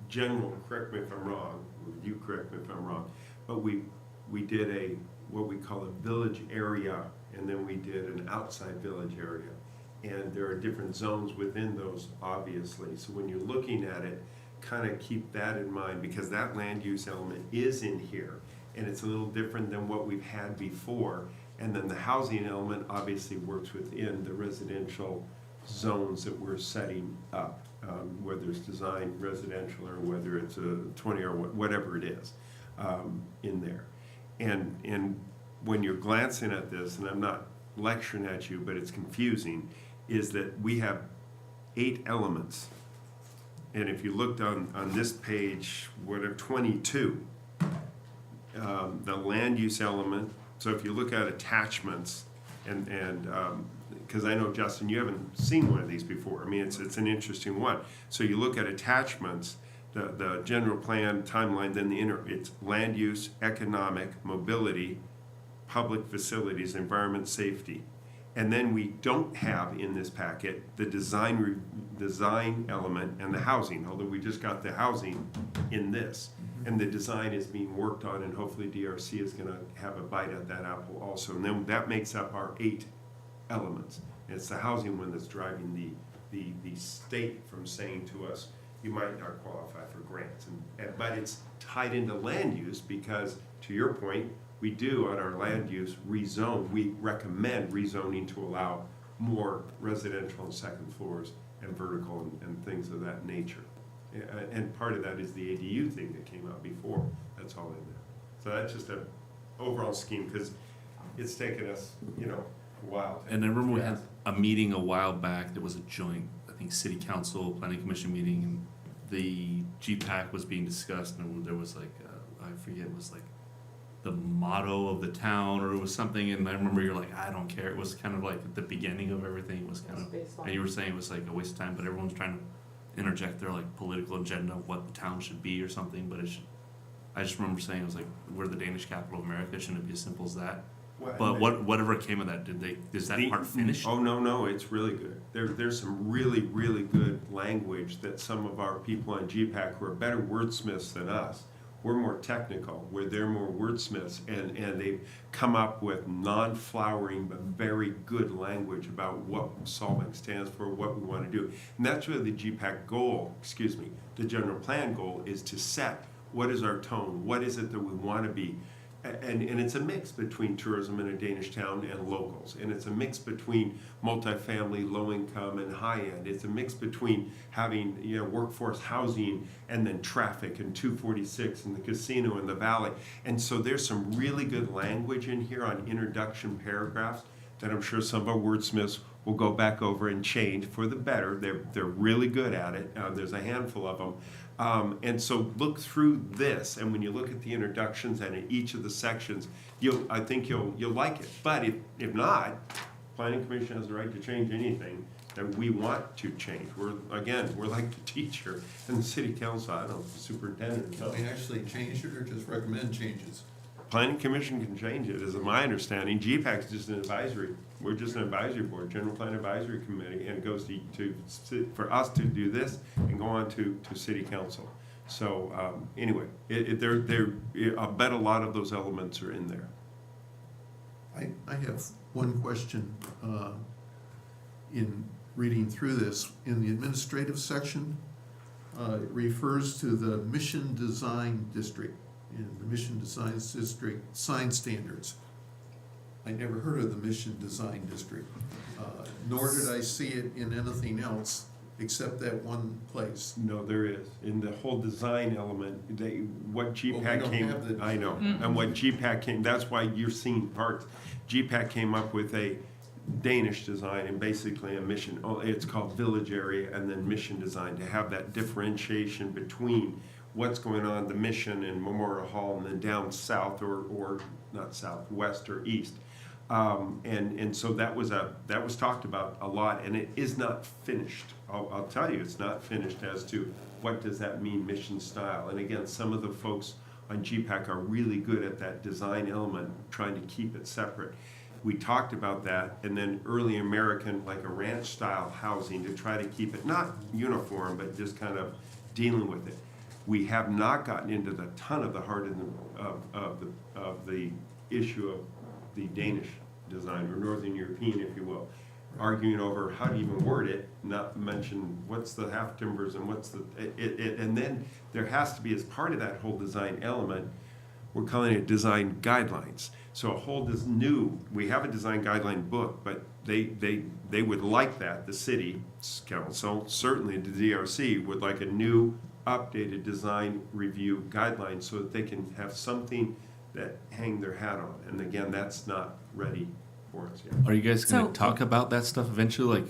Speaker 4: general, correct me if I'm wrong, or you correct me if I'm wrong, but we did what we call a village area, and then we did an outside village area. And there are different zones within those, obviously. So when you're looking at it, kind of keep that in mind, because that land use element is in here, and it's a little different than what we've had before. And then the housing element obviously works within the residential zones that we're setting up, whether it's design residential or whether it's a 20 or whatever it is in there. And when you're glancing at this, and I'm not lecturing at you, but it's confusing, is that we have 8 elements. And if you looked on this page, whatever, 22, the land use element, so if you look at attachments, and because I know, Justin, you haven't seen one of these before. I mean, it's an interesting one. So you look at attachments, the general plan, timeline, then it's land use, economic, mobility, public facilities, environment, safety. And then we don't have in this packet the design element and the housing, although we just got the housing in this. And the design is being worked on, and hopefully DRC is gonna have a bite at that apple also. And then that makes up our 8 elements. And it's the housing one that's driving the state from saying to us, you might not qualify for grants. But it's tied into land use, because to your point, we do on our land use rezone, we recommend rezoning to allow more residential and second floors and vertical and things of that nature. And part of that is the ADU thing that came out before, that's all in there. So that's just an overall scheme, because it's taken us, a while.
Speaker 5: And I remember we had a meeting a while back that was a joint, I think, city council, planning commission meeting, and the GPAC was being discussed, and there was like, I forget, it was like the motto of the town, or it was something, and I remember you're like, I don't care. It was kind of like at the beginning of everything, it was kind of, and you were saying it was like a waste of time, but everyone's trying to interject their like political agenda of what the town should be or something, but I just remember saying, it was like, we're the Danish capital of America, shouldn't it be as simple as that? But whatever came of that, is that part finished?
Speaker 4: Oh, no, it's really good. There's some really, really good language that some of our people on GPAC who are better wordsmiths than us, we're more technical, where they're more wordsmiths, and they've come up with non-flowering but very good language about what Solvang stands for, what we want to do. And that's really the GPAC goal, the general plan goal, is to set what is our tone, what is it that we want to be. And it's a mix between tourism in a Danish town and locals. And it's a mix between multifamily, low income, and high end. It's a mix between having workforce housing and then traffic and 246 and the casino in the valley. And so there's some really good language in here on introduction paragraphs that I'm sure some of our wordsmiths will go back over and change for the better. They're really good at it. There's a handful of them. And so look through this, and when you look at the introductions and in each of the sections, I think you'll like it. But if not, Planning Commission has the right to change anything that we want to change. We're like the teacher and the city council, I don't know, the superintendent.
Speaker 3: Can we actually change it or just recommend changes?
Speaker 4: Planning Commission can change it, is my understanding. GPAC is just an advisory We're just an advisory board, general plan advisory committee, and it goes for us to do this and go on to city council. So, anyway, I'll bet a lot of those elements are in there.
Speaker 3: I have one question. In reading through this, in the administrative section, it refers to the Mission Design District, in the Mission Design District sign standards. I never heard of the Mission Design District, nor did I see it in anything else except that one place.
Speaker 4: No, there is. In the whole design element, what GPAC
Speaker 3: don't
Speaker 4: came,
Speaker 3: have the-
Speaker 4: I know, and what GPAC came, that's why you're seeing parts. GPAC came up with a Danish design and basically a mission, it's called village area and then mission design, to have that differentiation between what's going on, the mission and Memorial Hall, and then down south or not south, west or east. And so that was talked about a lot, and it is not finished. I'll tell you, it's not finished as to what does that mean, mission style. And again, some of the folks on GPAC are really good at that design element, trying to keep it separate. We talked about that, and then early American, like a ranch style housing, to try to keep it not uniform, but just kind of dealing with it. We have not gotten into the ton of the heart of the issue of the Danish design, or Northern European, if you will, arguing over how to even word it, not mention what's the half timbers and what's the, and then there has to be, as part of that whole design element, we're calling it design guidelines. So a whole we have a design guideline book, but they would like that, the city council, certainly the DRC, would like a new updated design review guideline so that they can have something that hang their hat on. And again, that's not ready for us yet.
Speaker 5: Are you guys going
Speaker 7: So-
Speaker 5: to talk about that stuff eventually?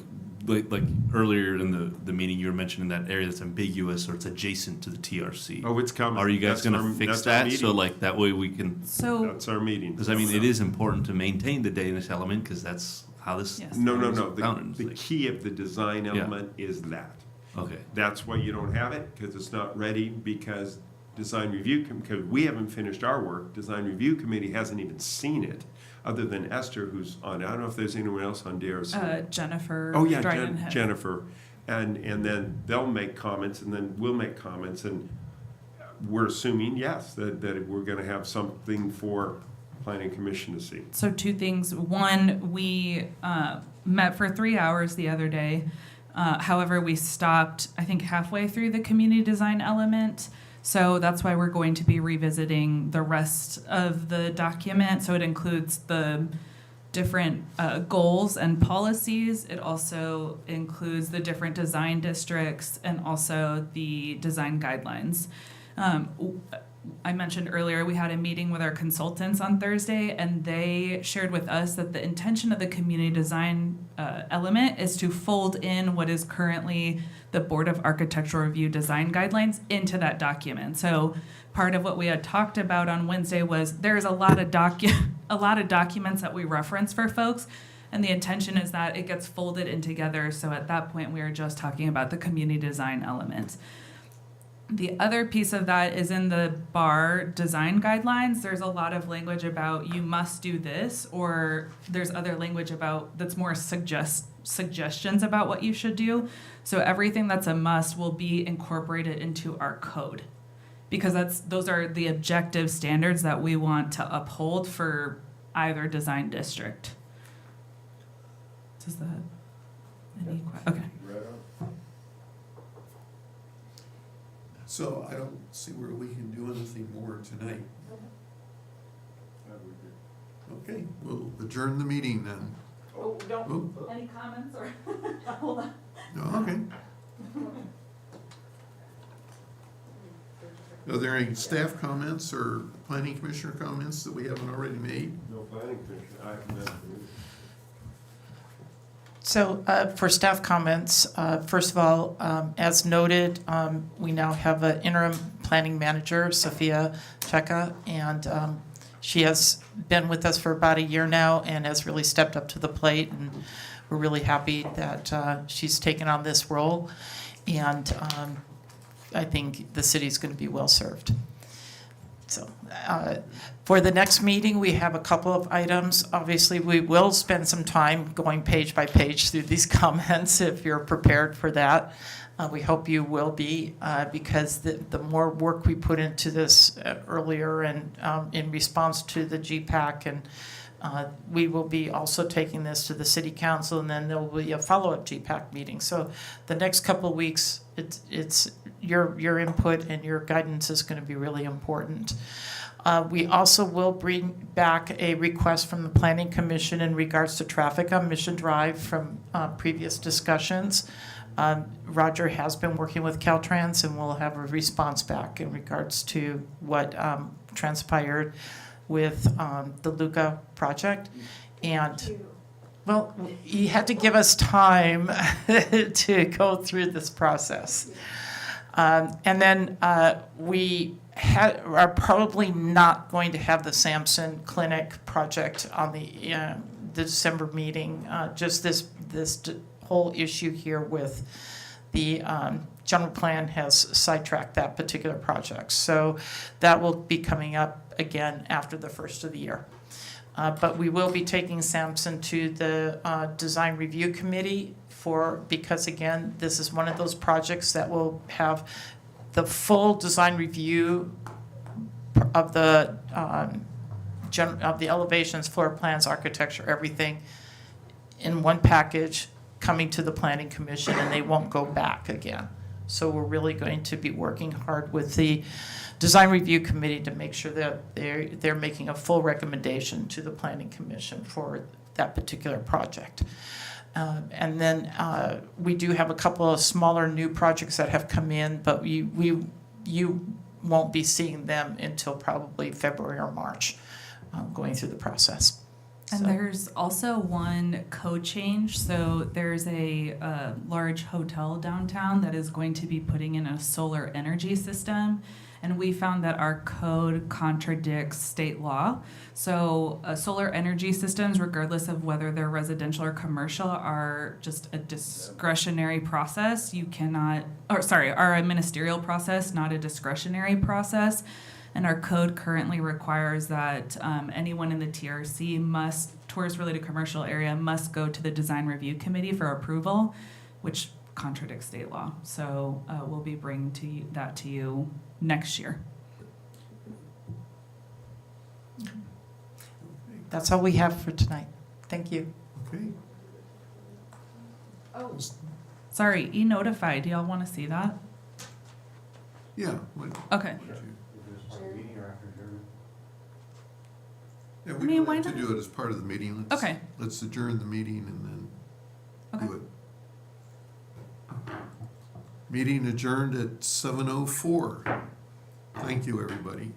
Speaker 5: Like earlier in the meeting, you were mentioning that area that's ambiguous or it's adjacent to the TRC.
Speaker 4: Oh, it's coming.
Speaker 5: Are you guys
Speaker 4: That's
Speaker 5: going
Speaker 4: our-
Speaker 5: to fix
Speaker 4: that's our
Speaker 5: that so
Speaker 4: meeting.
Speaker 5: like that way we can?
Speaker 7: So
Speaker 4: That's our meeting.
Speaker 5: Because I mean, it is important to maintain the Danish element because that's how this.
Speaker 7: Yes.
Speaker 4: No.
Speaker 5: was founded.
Speaker 4: The key of the design element is that.
Speaker 5: Okay.
Speaker 4: That's why you don't have it, because it's not ready, because design review, because we haven't finished our work, design review committee hasn't even seen it, other than Esther, who's on, I don't know if there's anyone else on DRC.
Speaker 7: Jennifer.
Speaker 4: Oh, yeah,
Speaker 7: Dryden had-
Speaker 4: Jennifer. And then they'll make comments, and then we'll make comments, and we're assuming, yes, that we're gonna have something for planning commission to see.
Speaker 7: So two things. One, we met for 3 hours the other day. However, we stopped, I think, halfway through the community design element. So that's why we're going to be revisiting the rest of the document. So it includes the different goals and policies. It also includes the different design districts and also the design guidelines. I mentioned earlier we had a meeting with our consultants on Thursday, and they shared with us that the intention of the community design element is to fold in what is currently the Board of Architectural Review design guidelines into that document. So part of what we had talked about on Wednesday was there's a lot of documents that we reference for folks, and the intention is that it gets folded in together. So at that point, we are just talking about the community design element. The other piece of that is in the bar design guidelines. There's a lot of language about you must do this, or there's other language about that's more suggestions about what you should do. So everything that's a must will be incorporated into our code, because those are the objective standards that we want to uphold for either design district. Does that any okay?
Speaker 3: So I don't see where we can do anything more tonight. Okay, we'll adjourn the meeting then.
Speaker 7: Oh, don't.
Speaker 3: Oh,
Speaker 7: Any comments or hold on?
Speaker 3: no, okay. Are there any staff comments or planning commissioner comments that we haven't already made?
Speaker 4: No planning commission,
Speaker 8: So for staff comments, first of all, as noted, we now have an interim planning manager, Sophia Cheka, and she has been with us for about a year now and has really stepped up to the plate, and we're really happy that she's taken on this role, and I think the city's going to be well served. So, for the next meeting, we have a couple of items. Obviously, we will spend some time going page by page through these comments if you're prepared for that. We hope you will be, because the more work we put into this earlier and in response to the GPAC, and we will be also taking this to the city council, and then there will be a follow-up GPAC meeting. So the next couple of weeks, it's your input and your guidance is going to be really important. We also will bring back a request from the Planning Commission in regards to traffic on Mission Drive from previous discussions. Roger has been working with Caltrans, and we'll have a response back in regards to what transpired with the Luca project. And, well, you had to give us time to go through this process. And then we are probably not going to have the Sampson Clinic project on the December meeting. Just this whole issue here with the general plan has sidetracked that particular project. So that will be coming up again after the first of the year. But we will be taking Sampson to the design review committee because again, this is one of those projects that will have the full design review of the elevations, floor plans, architecture, everything in one package coming to the Planning Commission, and they won't go back again. So we're really going to be working hard with the Design Review Committee to make sure that they're making a full recommendation to the Planning Commission for that particular project. And then we do have a couple of smaller new projects that have come in, but you won't be seeing them until probably February or March, going through the process.
Speaker 7: And
Speaker 8: So-
Speaker 7: there's also one code change. So there's a large hotel downtown that is going to be putting in a solar energy system. And we found that our code contradicts state law. So solar energy systems, regardless of whether they're residential or commercial, are just a discretionary process. Are a ministerial process, not a discretionary process. And our code currently requires that anyone in the TRC tourist-related commercial area, must go to the design review committee for approval, which contradicts state law. So we'll be bringing that to you next year.
Speaker 8: That's all we have for tonight. Thank you.
Speaker 3: Okay.
Speaker 7: Sorry, e-notify, do y'all want to see that?
Speaker 3: Yeah.
Speaker 7: Okay.
Speaker 3: Yeah,
Speaker 7: I
Speaker 3: we'd
Speaker 7: mean,
Speaker 3: like
Speaker 7: why
Speaker 3: to
Speaker 7: not?
Speaker 3: do it as part of the meeting.
Speaker 7: Okay.
Speaker 3: Let's adjourn the meeting and then
Speaker 7: Okay.
Speaker 3: do it. Meeting adjourned at 7:04. Thank you, everybody.